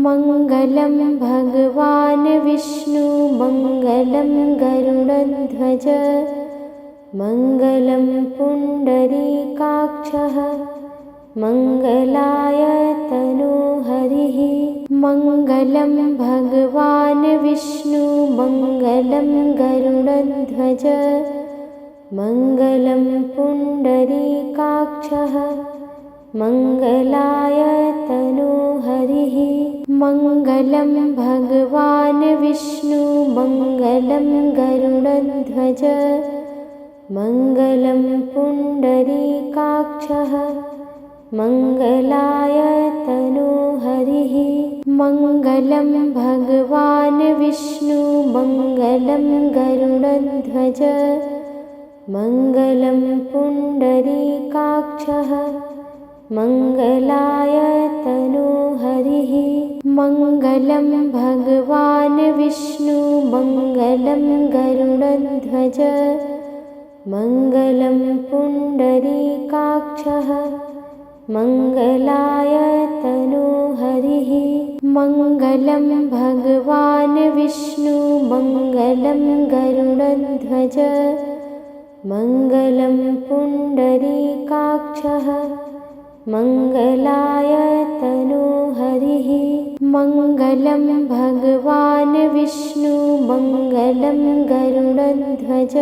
मङ्गलं भगवान् विष्णु मङ्गलं गरुडध्वज मङ्गलं पुण्डरीकाक्षः मङ्गलाय तनोहरिः मङ्गलं भगवान् विष्णु मङ्गलं गरुडध्वज मङ्गलं पुण्डरीकाक्षः मङ्गलाय तनोहरिः मङ्गलं भगवान् विष्णु मङ्गलं गरुडध्वज मङ्गलं पुण्डरीकाक्षः मङ्गलाय तनोहरिः मङ्गलं भगवान् विष्णु मङ्गलं गरुडध्वज मङ्गलं पुण्डरीकाक्षः मङ्गलाय तनोहरिः मङ्गलं भगवान् विष्णु मङ्गलं गरुडध्वज मङ्गलं पुण्डरीकाक्षः मङ्गलाय तनोहरिः मङ्गलं भगवान् विष्णु मङ्गलं गरुडध्वज मङ्गलं पुण्डरीकाक्षः मङ्गलाय तनोहरिः मङ्गलं भगवान् विष्णु मङ्गलं गरुडध्वज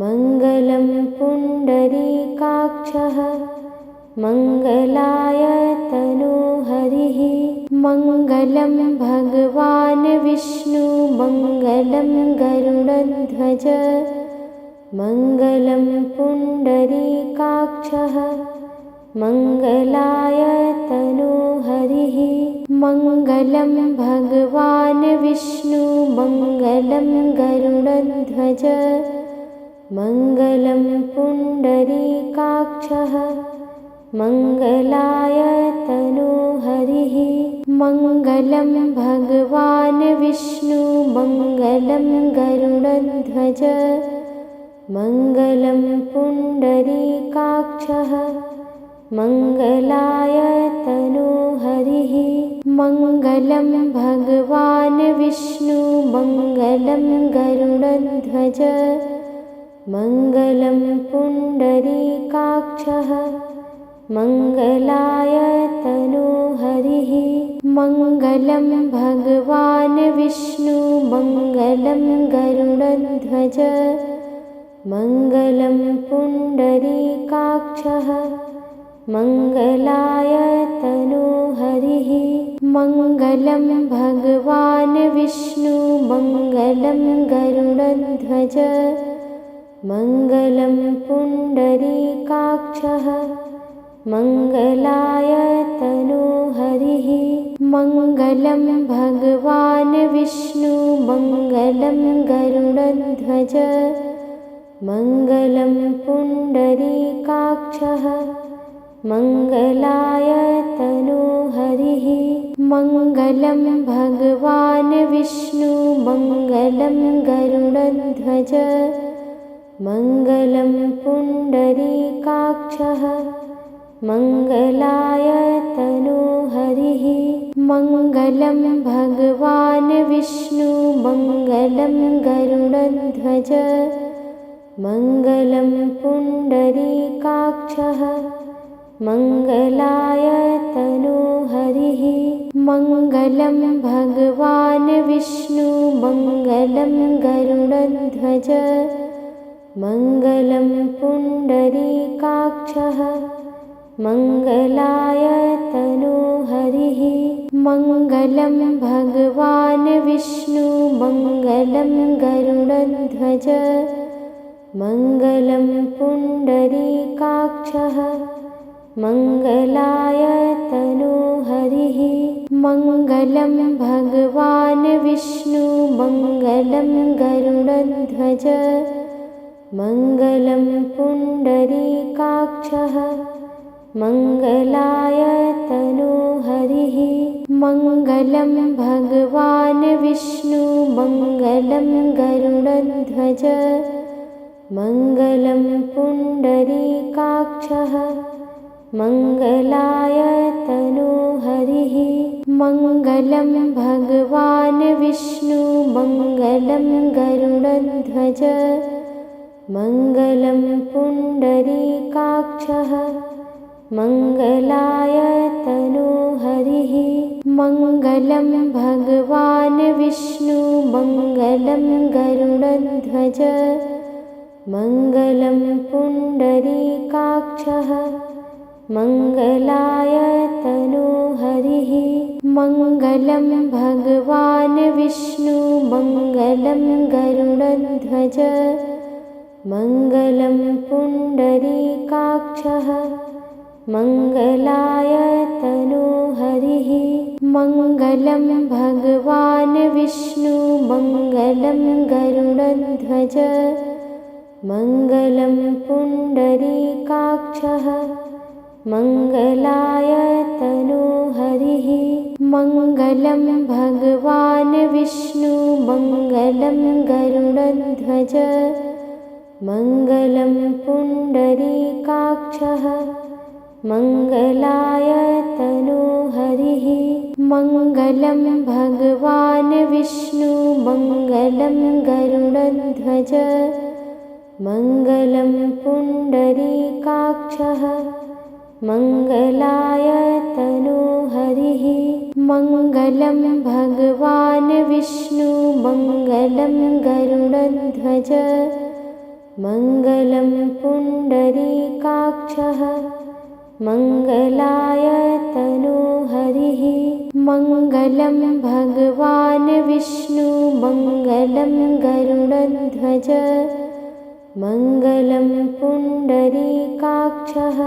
मङ्गलं पुण्डरीकाक्षः मङ्गलाय तनोहरिः मङ्गलं भगवान् विष्णु मङ्गलं गरुडध्वज मङ्गलं पुण्डरीकाक्षः मङ्गलाय तनोहरिः मङ्गलं भगवान् विष्णु मङ्गलं गरुडध्वज मङ्गलं पुण्डरीकाक्षः मङ्गलाय तनोहरिः मङ्गलं भगवान् विष्णु मङ्गलं गरुडध्वज मङ्गलं पुण्डरीकाक्षः मङ्गलाय तनोहरिः मङ्गलं भगवान् विष्णु मङ्गलं गरुडध्वज मङ्गलं पुण्डरीकाक्षः मङ्गलाय तनोहरिः मङ्गलं भगवान् विष्णु मङ्गलं गरुडध्वज मङ्गलं पुण्डरीकाक्षः मङ्गलाय तनोहरिः मङ्गलं भगवान् विष्णु मङ्गलं गरुडध्वज मङ्गलं पुण्डरीकाक्षः मङ्गलाय तनोहरिः मङ्गलं भगवान् विष्णु मङ्गलं गरुडध्वज मङ्गलं पुण्डरीकाक्षः मङ्गलाय तनोहरिः मङ्गलं भगवान् विष्णु मङ्गलं गरुडध्वज मङ्गलं पुण्डरीकाक्षः मङ्गलाय तनोहरिः मङ्गलं भगवान् विष्णु मङ्गलं गरुडध्वज मङ्गलं पुण्डरीकाक्षः मङ्गलाय तनोहरिः मङ्गलं भगवान् विष्णु मङ्गलं गरुडध्वज मङ्गलं पुण्डरीकाक्षः मङ्गलाय तनोहरिः मङ्गलं भगवान् विष्णु मङ्गलं गरुडध्वज मङ्गलं पुण्डरीकाक्षः मङ्गलाय तनोहरिः मङ्गलं भगवान् विष्णु मङ्गलं गरुडध्वज मङ्गलं पुण्डरीकाक्षः मङ्गलाय तनोहरिः मङ्गलं भगवान् विष्णु मङ्गलं गरुडध्वज मङ्गलं पुण्डरीकाक्षः मङ्गलाय तनोहरिः मङ्गलं भगवान् विष्णु मङ्गलं गरुडध्वज मङ्गलं पुण्डरीकाक्षः मङ्गलाय तनोहरिः मङ्गलं भगवान् विष्णु मङ्गलं गरुडध्वज मङ्गलं पुण्डरीकाक्षः मङ्गलाय तनोहरिः मङ्गलं भगवान् विष्णु मङ्गलं गरुडध्वज मङ्गलं पुण्डरीकाक्षः मङ्गलाय तनोहरिः मङ्गलं भगवान् विष्णु मङ्गलं गरुडध्वज मङ्गलं पुण्डरीकाक्षः मङ्गलाय तनोहरिः मङ्गलं भगवान् विष्णु मङ्गलं गरुडध्वज मङ्गलं पुण्डरीकाक्षः मङ्गलाय तनोहरिः मङ्गलं भगवान् विष्णु मङ्गलं गरुडध्वज मङ्गलं पुण्डरीकाक्षः मङ्गलाय तनोहरिः मङ्गलं भगवान् विष्णु मङ्गलं गरुडध्वज मङ्गलं पुण्डरीकाक्षः मङ्गलाय तनोहरिः मङ्गलं भगवान् विष्णु मङ्गलं गरुडध्वज मङ्गलं पुण्डरीकाक्षः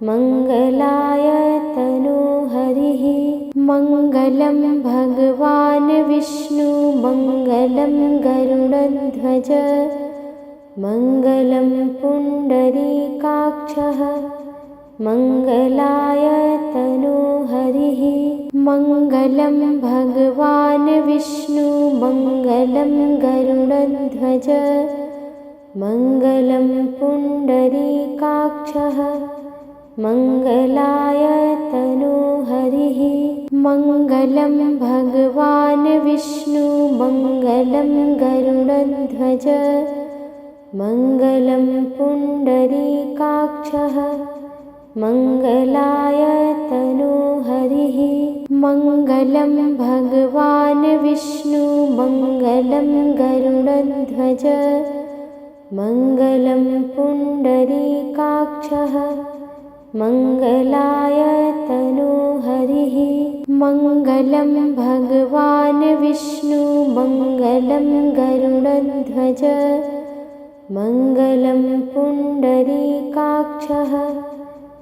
मङ्गलाय तनोहरिः मङ्गलं भगवान् विष्णु मङ्गलं गरुडध्वज मङ्गलं पुण्डरीकाक्षः मङ्गलाय तनोहरिः मङ्गलं भगवान् विष्णु मङ्गलं गरुडध्वज मङ्गलं पुण्डरीकाक्षः मङ्गलाय तनोहरिः मङ्गलं भगवान् विष्णु मङ्गलं गरुडध्वज मङ्गलं पुण्डरीकाक्षः मङ्गलाय तनोहरिः मङ्गलं भगवान् विष्णु मङ्गलं गरुडध्वज मङ्गलं पुण्डरीकाक्षः मङ्गलाय तनोहरिः मङ्गलं भगवान् विष्णु मङ्गलं गरुडध्वज मङ्गलं पुण्डरीकाक्षः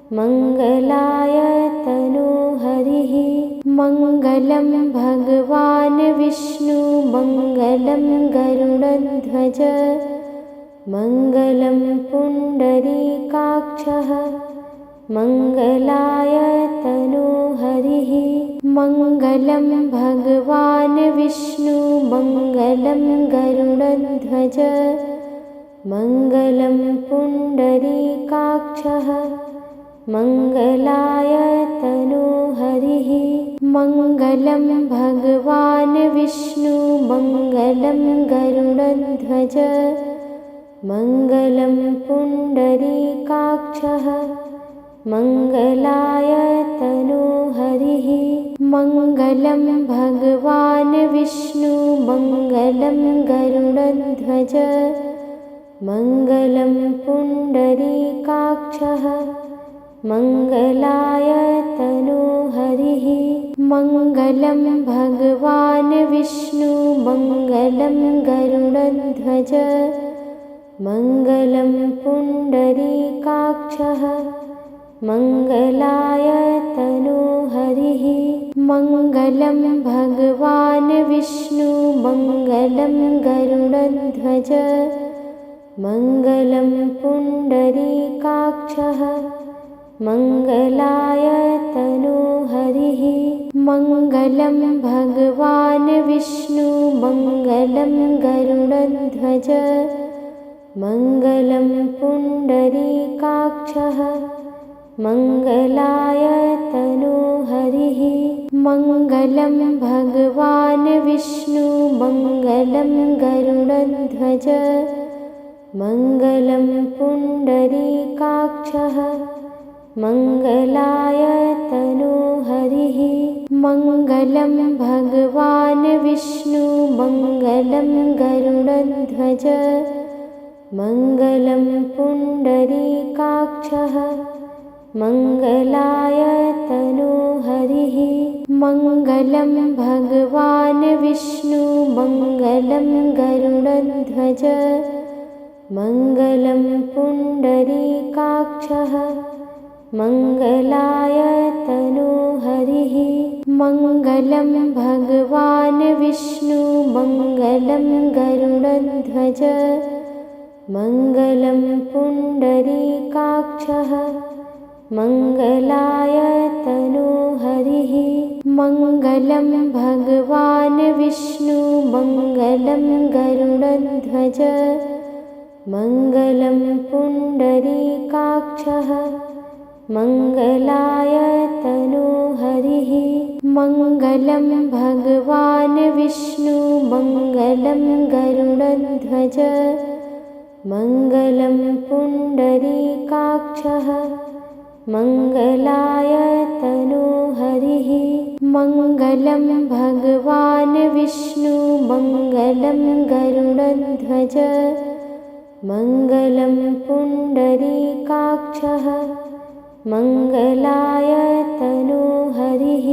मङ्गलाय तनोहरिः मङ्गलं भगवान् विष्णु मङ्गलं गरुडध्वज मङ्गलं पुण्डरीकाक्षः मङ्गलाय तनोहरिः मङ्गलं भगवान् विष्णु मङ्गलं गरुडध्वज मङ्गलं पुण्डरीकाक्षः मङ्गलाय तनोहरिः मङ्गलं भगवान् विष्णु मङ्गलं गरुडध्वज मङ्गलं पुण्डरीकाक्षः मङ्गलाय तनोहरिः मङ्गलं भगवान् विष्णु मङ्गलं गरुडध्वज मङ्गलं पुण्डरीकाक्षः मङ्गलाय तनोहरिः मङ्गलं भगवान् विष्णु मङ्गलं गरुडध्वज मङ्गलं पुण्डरीकाक्षः मङ्गलाय तनोहरिः मङ्गलं भगवान् विष्णु मङ्गलं गरुडध्वज मङ्गलं पुण्डरीकाक्षः मङ्गलाय तनोहरिः मङ्गलं भगवान् विष्णु मङ्गलं गरुडध्वज मङ्गलं पुण्डरीकाक्षः मङ्गलाय तनोहरिः मङ्गलं भगवान् विष्णु मङ्गलं गरुडध्वज मङ्गलं पुण्डरीकाक्षः मङ्गलाय तनोहरिः मङ्गलं भगवान् विष्णु मङ्गलं गरुडध्वज मङ्गलं पुण्डरीकाक्षः मङ्गलाय तनोहरिः मङ्गलं भगवान् विष्णु मङ्गलं गरुडध्वज मङ्गलं पुण्डरीकाक्षः मङ्गलाय तनोहरिः मङ्गलं भगवान् विष्णु मङ्गलं गरुडध्वज मङ्गलं पुण्डरीकाक्षः मङ्गलाय तनोहरिः मङ्गलं भगवान् विष्णु मङ्गलं गरुडध्वज मङ्गलं पुण्डरीकाक्षः मङ्गलाय तनोहरिः मङ्गलं भगवान् विष्णु मङ्गलं गरुडध्वज मङ्गलं पुण्डरीकाक्षः मङ्गलाय तनोहरिः मङ्गलं भगवान् विष्णु मङ्गलं गरुडध्वज मङ्गलं पुण्डरीकाक्षः मङ्गलाय तनोहरिः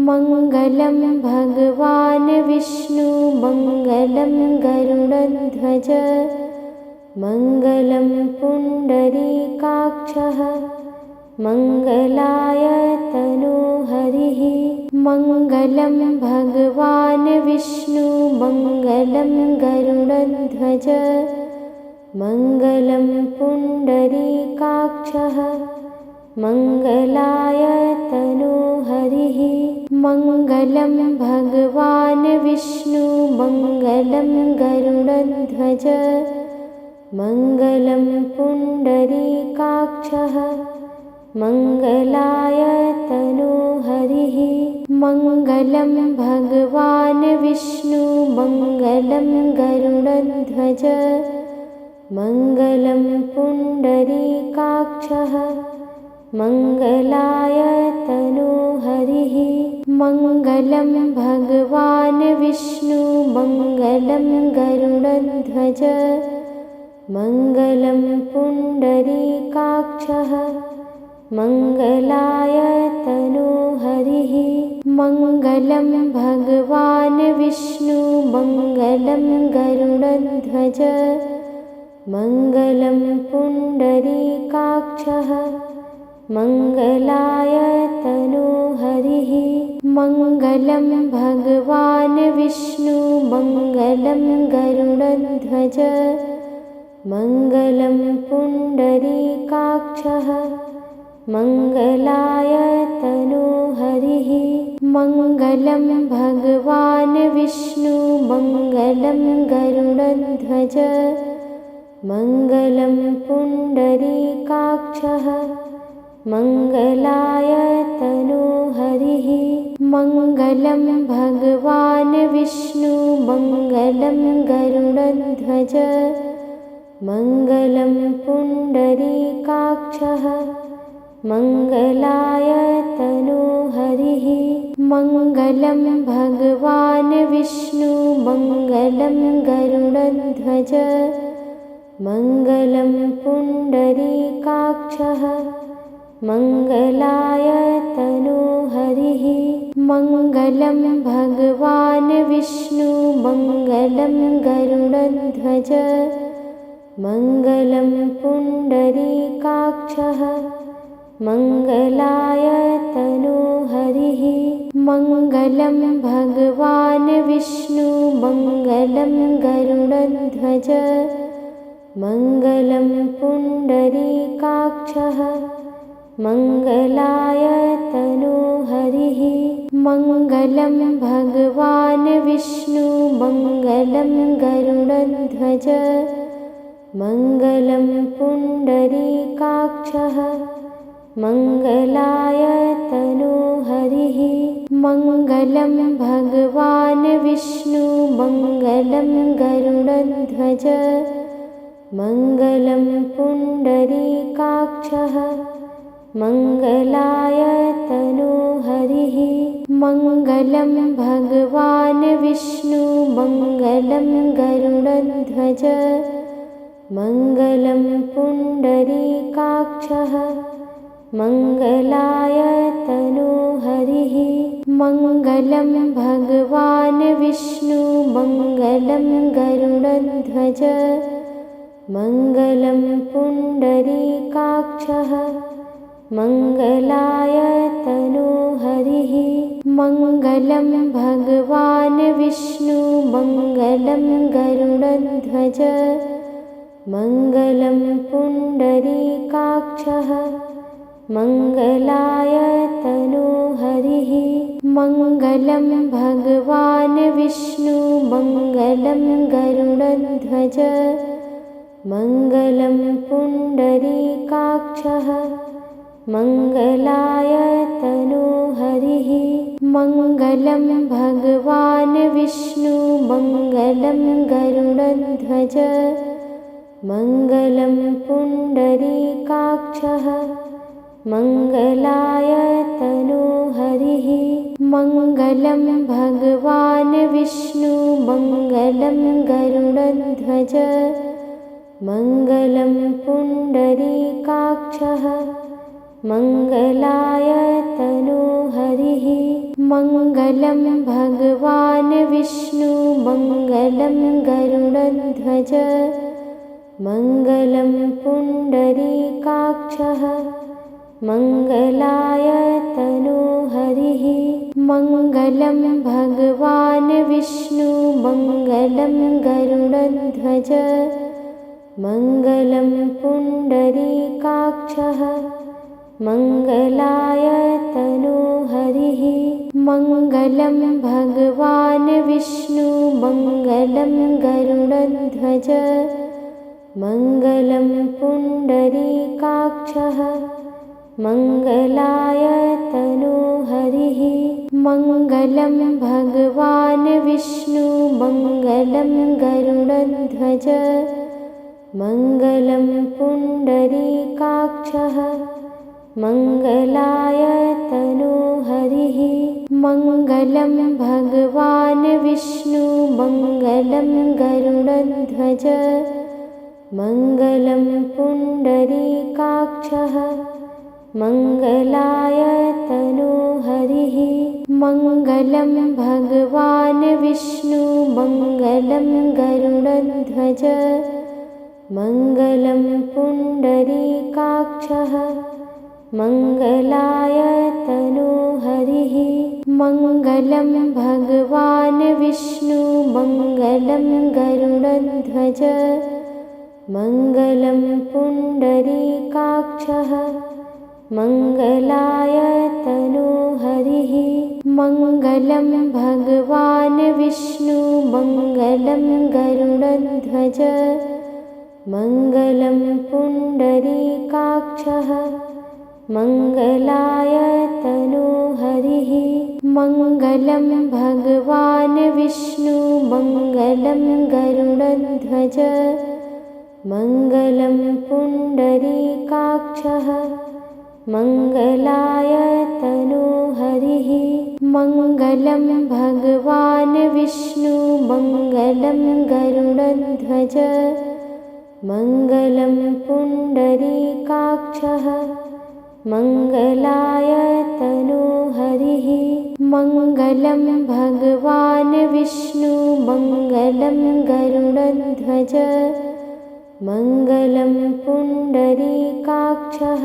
मङ्गलं भगवान् विष्णु मङ्गलं गरुडध्वज मङ्गलं पुण्डरीकाक्षः मङ्गलाय तनोहरिः मङ्गलं भगवान् विष्णु मङ्गलं गरुडध्वज मङ्गलं पुण्डरीकाक्षः मङ्गलाय तनोहरिः मङ्गलं भगवान् विष्णु मङ्गलं गरुडध्वज मङ्गलं पुण्डरीकाक्षः मङ्गलाय तनोहरिः मङ्गलं भगवान् विष्णु मङ्गलं गरुडध्वज मङ्गलं पुण्डरीकाक्षः मङ्गलाय तनोहरिः मङ्गलं भगवान् विष्णु मङ्गलं गरुडध्वज मङ्गलं पुण्डरीकाक्षः मङ्गलाय तनोहरिः मङ्गलं भगवान् विष्णु मङ्गलं गरुडध्वज मङ्गलं पुण्डरीकाक्षः मङ्गलाय तनोहरिः मङ्गलं भगवान् विष्णु मङ्गलं गरुडध्वज मङ्गलं पुण्डरीकाक्षः मङ्गलाय तनोहरिः मङ्गलं भगवान् विष्णु मङ्गलं गरुडध्वज मङ्गलं पुण्डरीकाक्षः मङ्गलाय तनोहरिः मङ्गलं भगवान् विष्णु मङ्गलं गरुडध्वज मङ्गलं पुण्डरीकाक्षः मङ्गलाय तनोहरिः मङ्गलं भगवान् विष्णु मङ्गलं गरुडध्वज मङ्गलं पुण्डरीकाक्षः मङ्गलाय तनोहरिः मङ्गलं भगवान् विष्णु मङ्गलं गरुडध्वज मङ्गलं पुण्डरीकाक्षः मङ्गलाय तनोहरिः मङ्गलं भगवान् विष्णु मङ्गलं गरुडध्वज मङ्गलं पुण्डरीकाक्षः मङ्गलाय तनोहरिः मङ्गलं भगवान् विष्णु मङ्गलं गरुडध्वज मङ्गलं पुण्डरीकाक्षः मङ्गलाय तनोहरिः मङ्गलं भगवान् विष्णु मङ्गलं गरुडध्वज मङ्गलं पुण्डरीकाक्षः मङ्गलाय तनोहरिः मङ्गलं भगवान् विष्णु मङ्गलं गरुडध्वज मङ्गलं पुण्डरीकाक्षः मङ्गलाय तनोहरिः मङ्गलं भगवान् विष्णु मङ्गलं गरुडध्वज मङ्गलं पुण्डरीकाक्षः मङ्गलाय तनोहरिः मङ्गलं भगवान् विष्णु मङ्गलं गरुडध्वज मङ्गलं पुण्डरीकाक्षः मङ्गलाय तनोहरिः मङ्गलं भगवान् विष्णु मङ्गलं गरुडध्वज मङ्गलं पुण्डरीकाक्षः मङ्गलाय तनोहरिः मङ्गलं भगवान् विष्णु मङ्गलं गरुडध्वज मङ्गलं पुण्डरीकाक्षः मङ्गलाय तनोहरिः मङ्गलं भगवान् विष्णु मङ्गलं गरुडध्वज मङ्गलं पुण्डरीकाक्षः मङ्गलाय तनोहरिः मङ्गलं भगवान् विष्णु मङ्गलं गरुडध्वज मङ्गलं पुण्डरीकाक्षः मङ्गलाय तनोहरिः मङ्गलं भगवान् विष्णु मङ्गलं गरुडध्वज मङ्गलं पुण्डरीकाक्षः मङ्गलाय तनोहरिः मङ्गलं भगवान् विष्णु मङ्गलं गरुडध्वज मङ्गलं पुण्डरीकाक्षः मङ्गलाय तनोहरिः मङ्गलं भगवान् विष्णु मङ्गलं गरुडध्वज मङ्गलं पुण्डरीकाक्षः मङ्गलाय तनोहरिः मङ्गलं भगवान् विष्णु मङ्गलं गरुडध्वज मङ्गलं पुण्डरीकाक्षः मङ्गलाय तनोहरिः मङ्गलं भगवान् विष्णु मङ्गलं गरुडध्वज मङ्गलं पुण्डरीकाक्षः मङ्गलाय तनोहरिः मङ्गलं भगवान् विष्णु मङ्गलं गरुडध्वज मङ्गलं पुण्डरीकाक्षः मङ्गलाय तनोहरिः मङ्गलं भगवान् विष्णु मङ्गलं गरुडध्वज मङ्गलं पुण्डरीकाक्षः मङ्गलाय तनोहरिः मङ्गलं भगवान् विष्णु मङ्गलं गरुडध्वज मङ्गलं पुण्डरीकाक्षः मङ्गलाय तनोहरिः मङ्गलं भगवान् विष्णु मङ्गलं गरुडध्वज मङ्गलं पुण्डरीकाक्षः मङ्गलाय तनोहरिः मङ्गलं भगवान् विष्णु मङ्गलं गरुडध्वज मङ्गलं पुण्डरीकाक्षः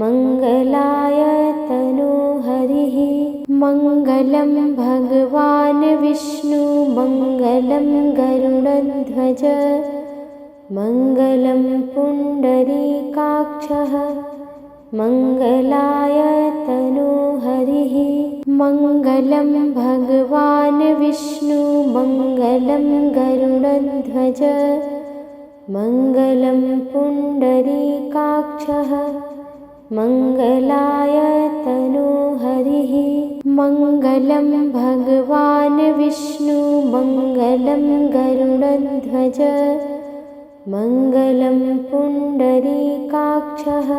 मङ्गलाय तनोहरिः मङ्गलं भगवान् विष्णु मङ्गलं गरुडध्वज मङ्गलं पुण्डरीकाक्षः मङ्गलाय तनोहरिः मङ्गलं भगवान् विष्णु मङ्गलं गरुडध्वज मङ्गलं पुण्डरीकाक्षः मङ्गलाय तनोहरिः मङ्गलं भगवान् विष्णु मङ्गलं गरुडध्वज मङ्गलं पुण्डरीकाक्षः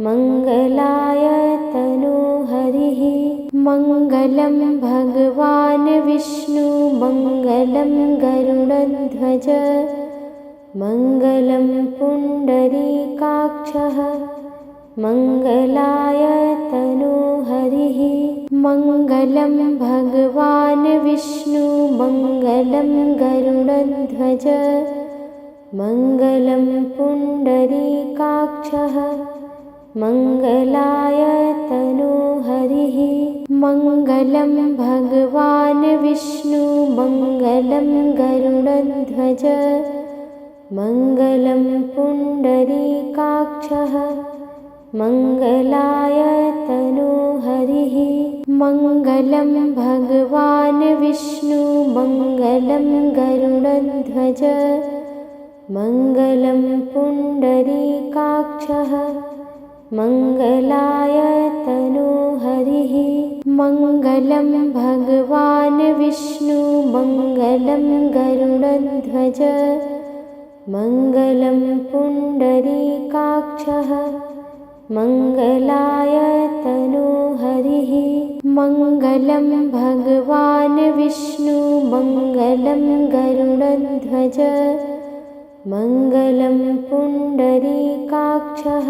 मङ्गलाय तनोहरिः मङ्गलं भगवान् विष्णु मङ्गलं गरुडध्वज मङ्गलं पुण्डरीकाक्षः मङ्गलाय तनोहरिः मङ्गलं भगवान् विष्णु मङ्गलं गरुडध्वज मङ्गलं पुण्डरीकाक्षः मङ्गलाय तनोहरिः मङ्गलं भगवान् विष्णु मङ्गलं गरुडध्वज मङ्गलं पुण्डरीकाक्षः मङ्गलाय तनोहरिः मङ्गलं भगवान् विष्णु मङ्गलं गरुडध्वज मङ्गलं पुण्डरीकाक्षः मङ्गलाय तनोहरिः मङ्गलं भगवान् विष्णु मङ्गलं गरुडध्वज मङ्गलं पुण्डरीकाक्षः मङ्गलाय तनोहरिः मङ्गलं भगवान् विष्णु मङ्गलं गरुडध्वज मङ्गलं पुण्डरीकाक्षः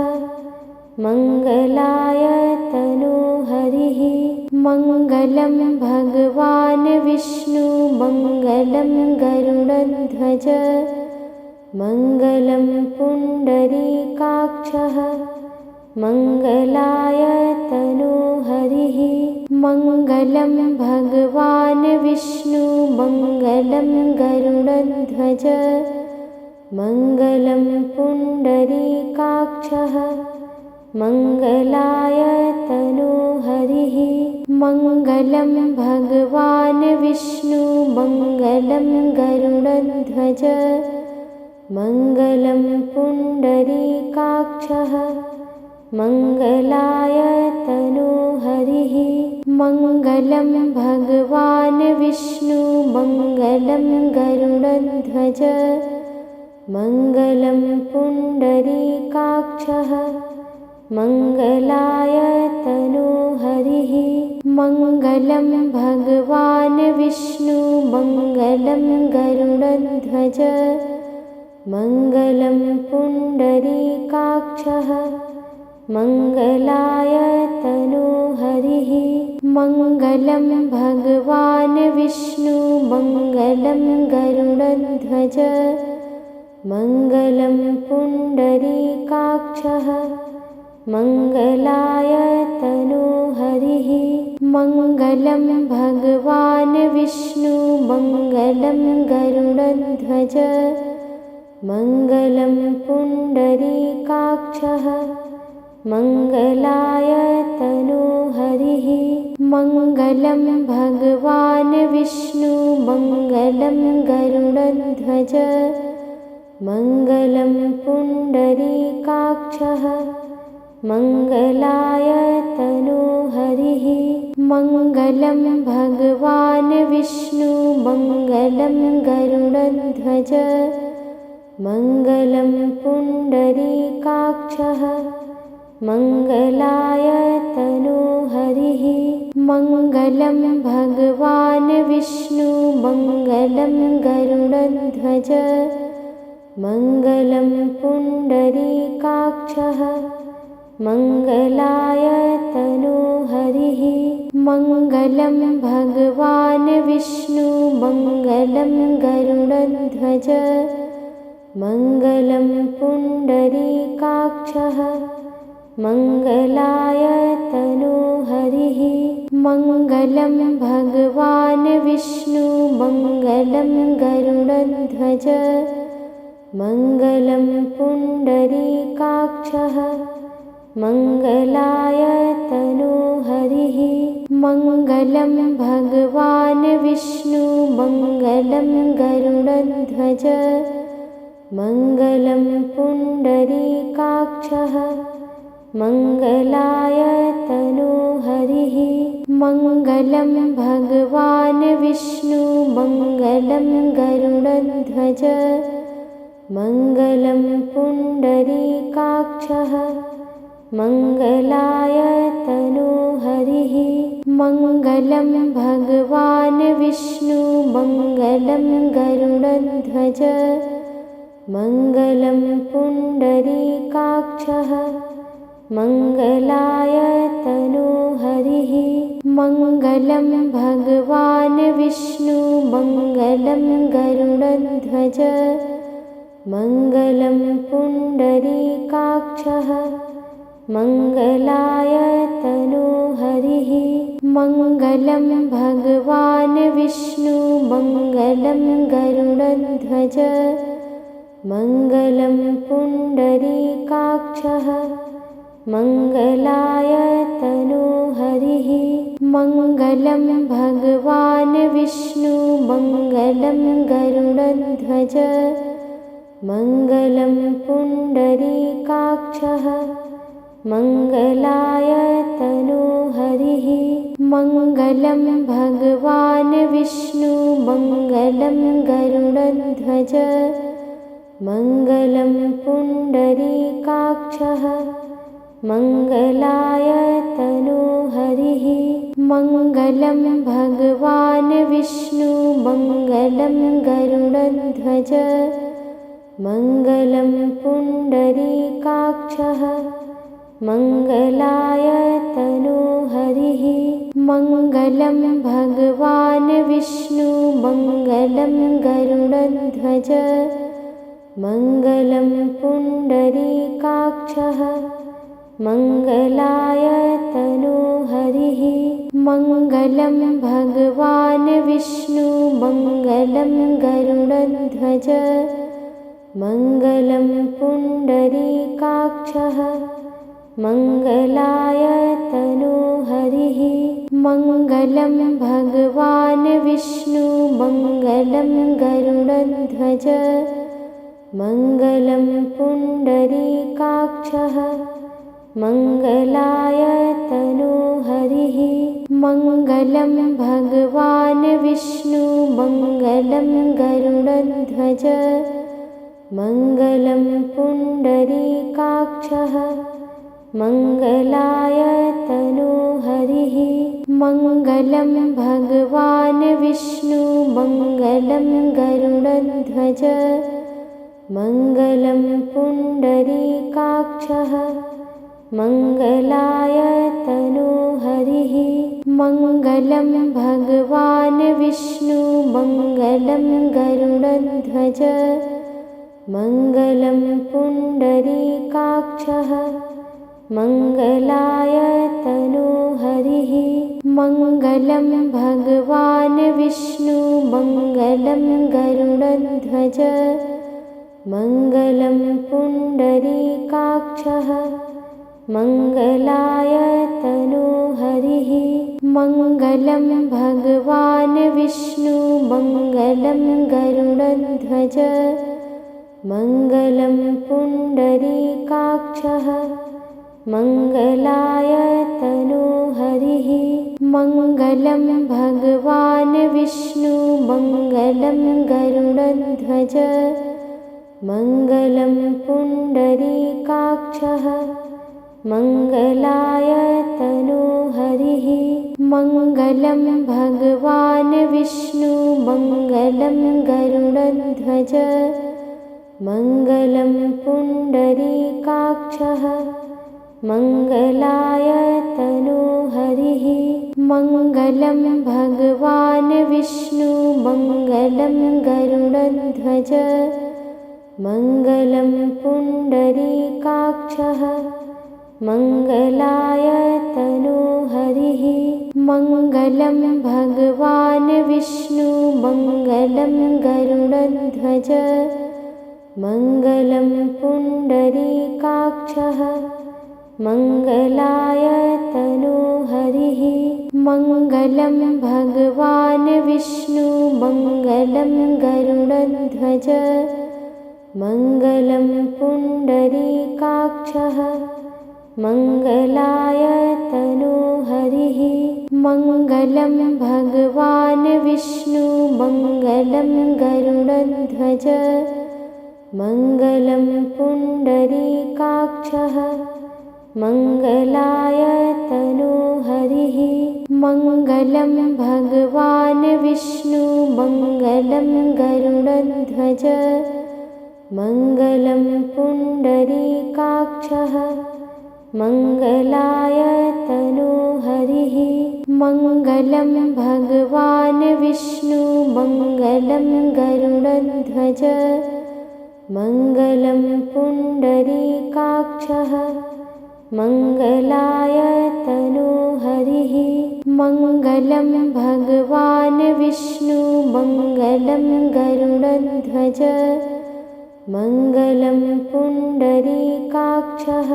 मङ्गलाय तनोहरिः मङ्गलं भगवान् विष्णु मङ्गलं गरुडध्वज मङ्गलं पुण्डरीकाक्षः मङ्गलाय तनोहरिः मङ्गलं भगवान् विष्णु मङ्गलं गरुडध्वज मङ्गलं पुण्डरीकाक्षः मङ्गलाय तनोहरिः मङ्गलं भगवान् विष्णु मङ्गलं गरुडध्वज मङ्गलं पुण्डरीकाक्षः मङ्गलाय तनोहरिः मङ्गलं भगवान् विष्णु मङ्गलं गरुडध्वज मङ्गलं पुण्डरीकाक्षः मङ्गलाय तनोहरिः मङ्गलं भगवान् विष्णु मङ्गलं गरुडध्वज मङ्गलं पुण्डरीकाक्षः मङ्गलाय तनोहरिः मङ्गलं भगवान् विष्णु मङ्गलं गरुडध्वज मङ्गलं पुण्डरीकाक्षः मङ्गलाय तनोहरिः मङ्गलं भगवान् विष्णु मङ्गलं गरुडध्वज मङ्गलं पुण्डरीकाक्षः मङ्गलाय तनोहरिः मङ्गलं भगवान् विष्णु मङ्गलं गरुडध्वज मङ्गलं पुण्डरीकाक्षः मङ्गलाय तनोहरिः मङ्गलं भगवान् विष्णु मङ्गलं गरुडध्वज मङ्गलं पुण्डरीकाक्षः मङ्गलाय तनोहरिः मङ्गलं भगवान् विष्णु मङ्गलं गरुडध्वज मङ्गलं पुण्डरीकाक्षः मङ्गलाय तनोहरिः मङ्गलं भगवान् विष्णु मङ्गलं गरुडध्वज मङ्गलं पुण्डरीकाक्षः मङ्गलाय तनोहरिः मङ्गलं भगवान् विष्णु मङ्गलं गरुडध्वज मङ्गलं पुण्डरीकाक्षः मङ्गलाय तनोहरिः मङ्गलं भगवान् विष्णु मङ्गलं गरुडध्वज मङ्गलं पुण्डरीकाक्षः मङ्गलाय तनोहरिः मङ्गलं भगवान् विष्णु मङ्गलं गरुडध्वज मङ्गलं पुण्डरीकाक्षः मङ्गलाय तनोहरिः मङ्गलं भगवान् विष्णु मङ्गलं गरुडध्वज मङ्गलं पुण्डरीकाक्षः मङ्गलाय तनोहरिः मङ्गलं भगवान् विष्णु मङ्गलं गरुडध्वज मङ्गलं पुण्डरीकाक्षः मङ्गलाय तनोहरिः मङ्गलं भगवान् विष्णु मङ्गलं गरुडध्वज मङ्गलं पुण्डरीकाक्षः मङ्गलाय तनोहरिः मङ्गलं भगवान् विष्णु मङ्गलं गरुडध्वज मङ्गलं पुण्डरीकाक्षः मङ्गलाय तनोहरिः मङ्गलं भगवान् विष्णु मङ्गलं गरुडध्वज मङ्गलं पुण्डरीकाक्षः मङ्गलाय तनोहरिः मङ्गलं भगवान् विष्णु मङ्गलं गरुडध्वज मङ्गलं पुण्डरीकाक्षः मङ्गलाय तनोहरिः मङ्गलं भगवान् विष्णु मङ्गलं गरुडध्वज मङ्गलं पुण्डरीकाक्षः मङ्गलाय तनोहरिः मङ्गलं भगवान् विष्णु मङ्गलं गरुडध्वज मङ्गलं पुण्डरीकाक्षः मङ्गलाय तनोहरिः मङ्गलं भगवान् विष्णु मङ्गलं गरुडध्वज मङ्गलं पुण्डरीकाक्षः मङ्गलाय तनोहरिः मङ्गलं भगवान् विष्णु मङ्गलं गरुडध्वज मङ्गलं पुण्डरीकाक्षः मङ्गलाय तनोहरिः मङ्गलं भगवान् विष्णु मङ्गलं गरुडध्वज मङ्गलं पुण्डरीकाक्षः मङ्गलाय तनोहरिः मङ्गलं भगवान् विष्णु मङ्गलं गरुडध्वज मङ्गलं पुण्डरीकाक्षः मङ्गलाय तनोहरिः मङ्गलं भगवान् विष्णु मङ्गलं गरुडध्वज मङ्गलं पुण्डरीकाक्षः मङ्गलाय तनोहरिः मङ्गलं भगवान् विष्णु मङ्गलं गरुडध्वज मङ्गलं पुण्डरीकाक्षः मङ्गलाय तनोहरिः मङ्गलं भगवान् विष्णु मङ्गलं गरुडध्वज मङ्गलं पुण्डरीकाक्षः मङ्गलाय तनोहरिः मङ्गलं भगवान् विष्णु मङ्गलं गरुडध्वज मङ्गलं पुण्डरीकाक्षः मङ्गलाय तनोहरिः मङ्गलं भगवान् विष्णु मङ्गलं गरुडध्वज मङ्गलं पुण्डरीकाक्षः मङ्गलाय तनोहरिः मङ्गलं भगवान् विष्णु मङ्गलं गरुडध्वज मङ्गलं पुण्डरीकाक्षः मङ्गलाय तनोहरिः मङ्गलं भगवान् विष्णु मङ्गलं गरुडध्वज मङ्गलं पुण्डरीकाक्षः मङ्गलाय तनोहरिः मङ्गलं भगवान् विष्णु मङ्गलं गरुडध्वज मङ्गलं पुण्डरीकाक्षः मङ्गलाय तनोहरिः मङ्गलं भगवान् विष्णु मङ्गलं गरुडध्वज मङ्गलं पुण्डरीकाक्षः मङ्गलाय तनोहरिः मङ्गलं भगवान् विष्णु मङ्गलं गरुडध्वज मङ्गलं पुण्डरीकाक्षः मङ्गलाय तनोहरिः मङ्गलं भगवान् विष्णु मङ्गलं गरुडध्वज मङ्गलं पुण्डरीकाक्षः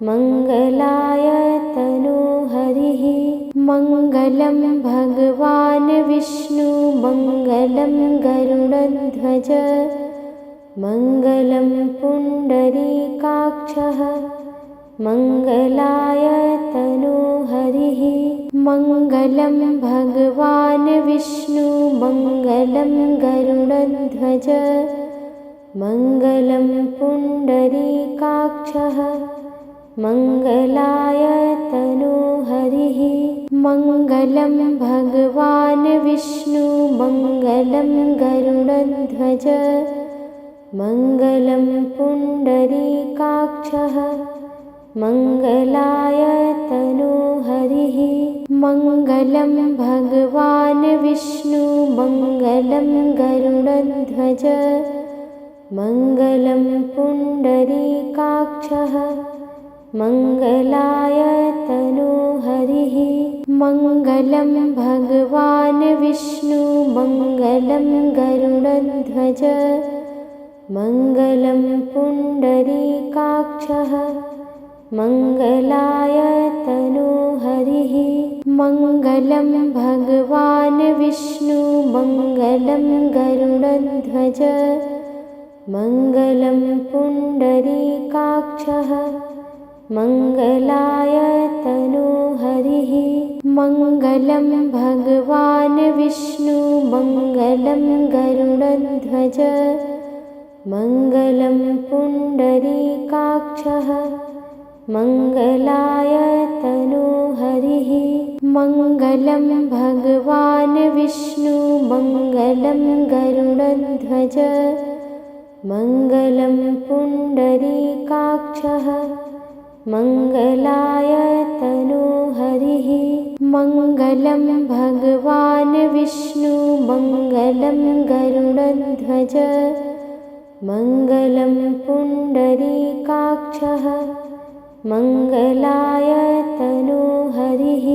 मङ्गलाय तनोहरिः मङ्गलं भगवान् विष्णु मङ्गलं गरुडध्वज मङ्गलं पुण्डरीकाक्षः मङ्गलाय तनोहरिः मङ्गलं भगवान् विष्णु मङ्गलं गरुडध्वज मङ्गलं पुण्डरीकाक्षः मङ्गलाय तनोहरिः मङ्गलं भगवान् विष्णु मङ्गलं गरुडध्वज मङ्गलं पुण्डरीकाक्षः मङ्गलाय तनोहरिः मङ्गलं भगवान् विष्णु मङ्गलं गरुडध्वज मङ्गलं पुण्डरीकाक्षः मङ्गलाय तनोहरिः मङ्गलं भगवान् विष्णु मङ्गलं गरुडध्वज मङ्गलं पुण्डरीकाक्षः मङ्गलाय तनोहरिः मङ्गलं भगवान् विष्णु मङ्गलं गरुडध्वज मङ्गलं पुण्डरीकाक्षः मङ्गलाय तनोहरिः मङ्गलं भगवान् विष्णु मङ्गलं गरुडध्वज मङ्गलं पुण्डरीकाक्षः मङ्गलाय तनोहरिः मङ्गलं भगवान् विष्णु मङ्गलं गरुडध्वज मङ्गलं पुण्डरीकाक्षः मङ्गलाय तनोहरिः मङ्गलं भगवान् विष्णु मङ्गलं गरुडध्वज मङ्गलं पुण्डरीकाक्षः मङ्गलाय तनोहरिः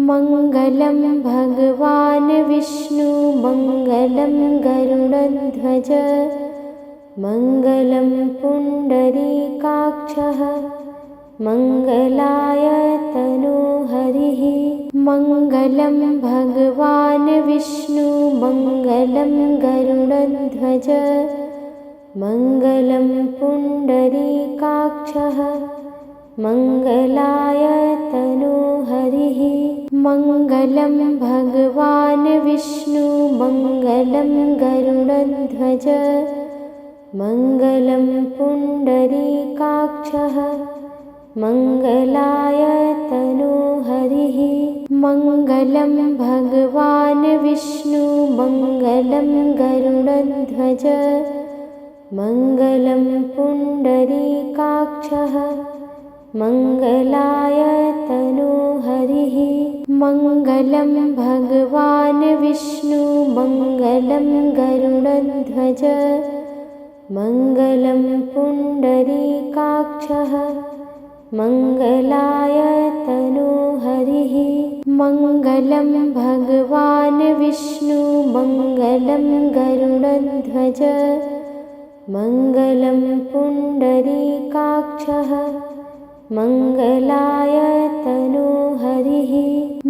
मङ्गलं भगवान् विष्णु मङ्गलं गरुडध्वज मङ्गलं पुण्डरीकाक्षः मङ्गलाय तनोहरिः मङ्गलं भगवान् विष्णु मङ्गलं गरुडध्वज मङ्गलं पुण्डरीकाक्षः मङ्गलाय तनोहरिः मङ्गलं भगवान् विष्णु मङ्गलं गरुडध्वज मङ्गलं पुण्डरीकाक्षः मङ्गलाय तनोहरिः मङ्गलं भगवान् विष्णु मङ्गलं गरुडध्वज मङ्गलं पुण्डरीकाक्षः मङ्गलाय तनोहरिः मङ्गलं भगवान् विष्णु मङ्गलं गरुडध्वज मङ्गलं पुण्डरीकाक्षः मङ्गलाय तनोहरिः मङ्गलं भगवान् विष्णु मङ्गलं गरुडध्वज मङ्गलं पुण्डरीकाक्षः मङ्गलाय तनोहरिः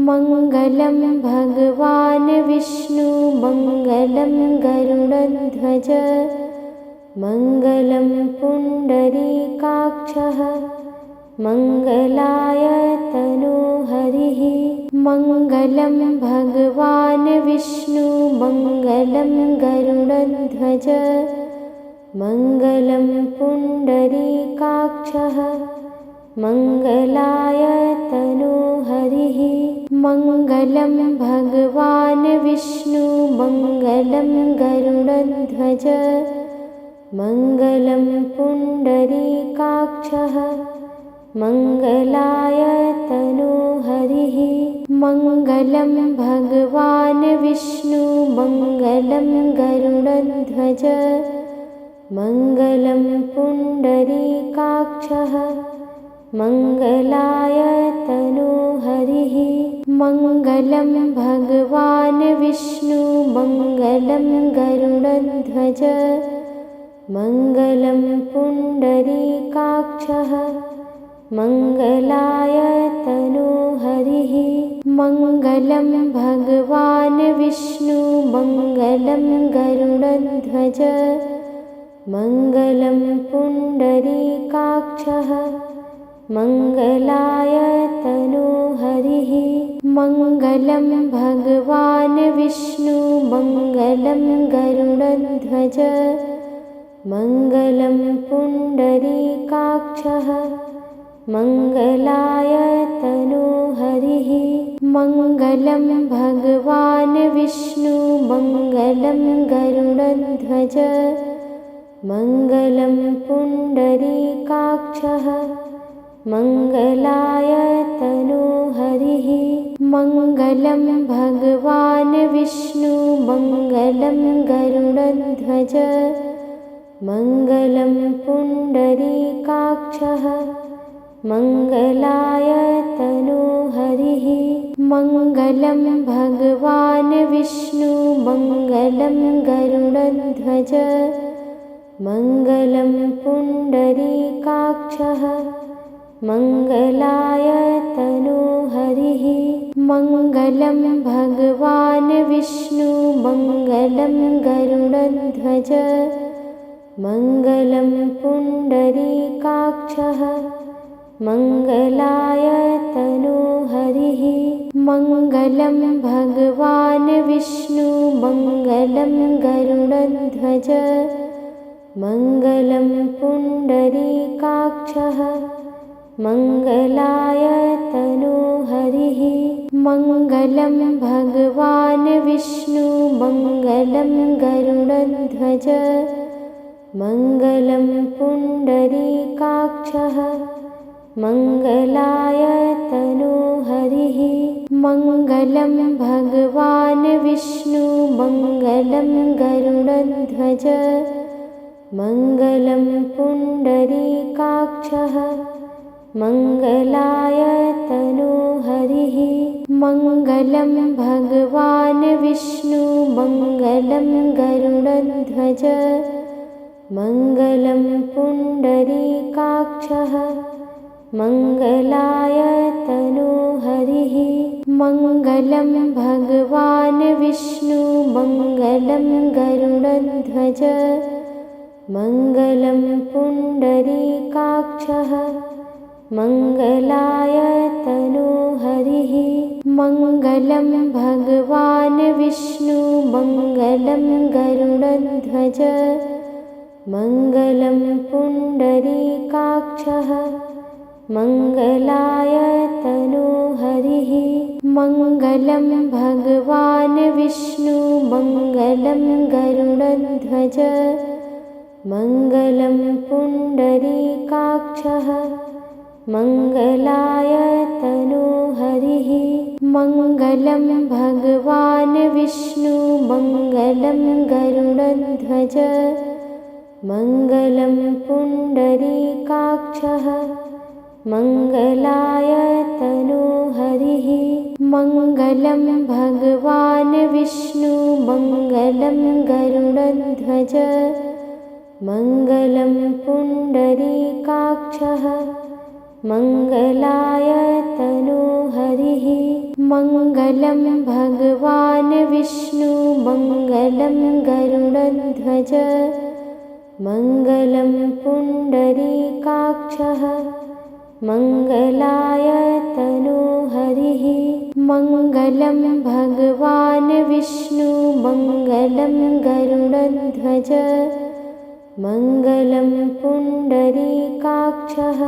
मङ्गलं भगवान् विष्णु मङ्गलं गरुडध्वज मङ्गलं पुण्डरीकाक्षः मङ्गलाय तनोहरिः मङ्गलं भगवान् विष्णु मङ्गलं गरुडध्वज मङ्गलं पुण्डरीकाक्षः मङ्गलाय तनोहरिः मङ्गलं भगवान् विष्णु मङ्गलं गरुडध्वज मङ्गलं पुण्डरीकाक्षः मङ्गलाय तनोहरिः मङ्गलं भगवान् विष्णु मङ्गलं गरुडध्वज मङ्गलं पुण्डरीकाक्षः मङ्गलाय तनोहरिः मङ्गलं भगवान् विष्णु मङ्गलं गरुडध्वज मङ्गलं पुण्डरीकाक्षः मङ्गलाय तनोहरिः मङ्गलं भगवान् विष्णु मङ्गलं गरुडध्वज मङ्गलं पुण्डरीकाक्षः मङ्गलाय तनोहरिः मङ्गलं भगवान् विष्णु मङ्गलं गरुडध्वज मङ्गलं पुण्डरीकाक्षः मङ्गलाय तनोहरिः मङ्गलं भगवान् विष्णु मङ्गलं गरुडध्वज मङ्गलं पुण्डरीकाक्षः मङ्गलाय तनोहरिः मङ्गलं भगवान् विष्णु मङ्गलं गरुडध्वज मङ्गलं पुण्डरीकाक्षः मङ्गलाय तनोहरिः मङ्गलं भगवान् विष्णु मङ्गलं गरुडध्वज मङ्गलं पुण्डरीकाक्षः मङ्गलाय तनोहरिः मङ्गलं भगवान् विष्णु मङ्गलं गरुडध्वज मङ्गलं पुण्डरीकाक्षः मङ्गलाय तनोहरिः मङ्गलं भगवान् विष्णु मङ्गलं गरुडध्वज मङ्गलं पुण्डरीकाक्षः मङ्गलाय तनोहरिः मङ्गलं भगवान् विष्णु मङ्गलं गरुडध्वज मङ्गलं पुण्डरीकाक्षः मङ्गलाय तनोहरिः मङ्गलं भगवान् विष्णु मङ्गलं गरुडध्वज मङ्गलं पुण्डरीकाक्षः मङ्गलाय तनोहरिः मङ्गलं भगवान् विष्णु मङ्गलं गरुडध्वज मङ्गलं पुण्डरीकाक्षः मङ्गलाय तनोहरिः मङ्गलं भगवान् विष्णु मङ्गलं गरुडध्वज मङ्गलं पुण्डरीकाक्षः मङ्गलाय तनोहरिः मङ्गलं भगवान् विष्णु मङ्गलं गरुडध्वज मङ्गलं पुण्डरीकाक्षः मङ्गलाय तनोहरिः मङ्गलं भगवान् विष्णु मङ्गलं गरुडध्वज मङ्गलं पुण्डरीकाक्षः मङ्गलाय तनोहरिः मङ्गलं भगवान् विष्णु मङ्गलं गरुडध्वज मङ्गलं पुण्डरीकाक्षः मङ्गलाय तनोहरिः मङ्गलं भगवान् विष्णु मङ्गलं गरुडध्वज मङ्गलं पुण्डरीकाक्षः मङ्गलाय तनोहरिः मङ्गलं भगवान् विष्णु मङ्गलं गरुडध्वज मङ्गलं पुण्डरीकाक्षः मङ्गलाय तनोहरिः मङ्गलं भगवान् विष्णु मङ्गलं गरुडध्वज मङ्गलं पुण्डरीकाक्षः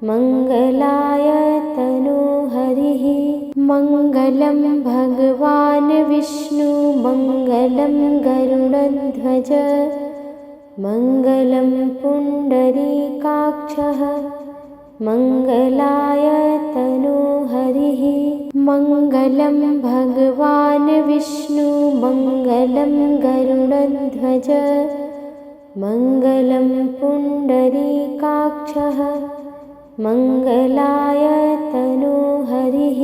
मङ्गलाय तनोहरिः मङ्गलं भगवान् विष्णु मङ्गलं गरुडध्वज मङ्गलं पुण्डरीकाक्षः मङ्गलाय तनोहरिः मङ्गलं भगवान् विष्णु मङ्गलं गरुडध्वज मङ्गलं पुण्डरीकाक्षः मङ्गलाय तनोहरिः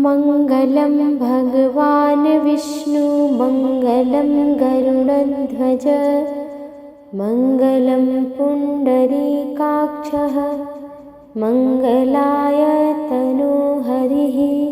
मङ्गलं भगवान् विष्णु मङ्गलं गरुडध्वज मङ्गलं पुण्डरीकाक्षः मङ्गलाय तनोहरिः।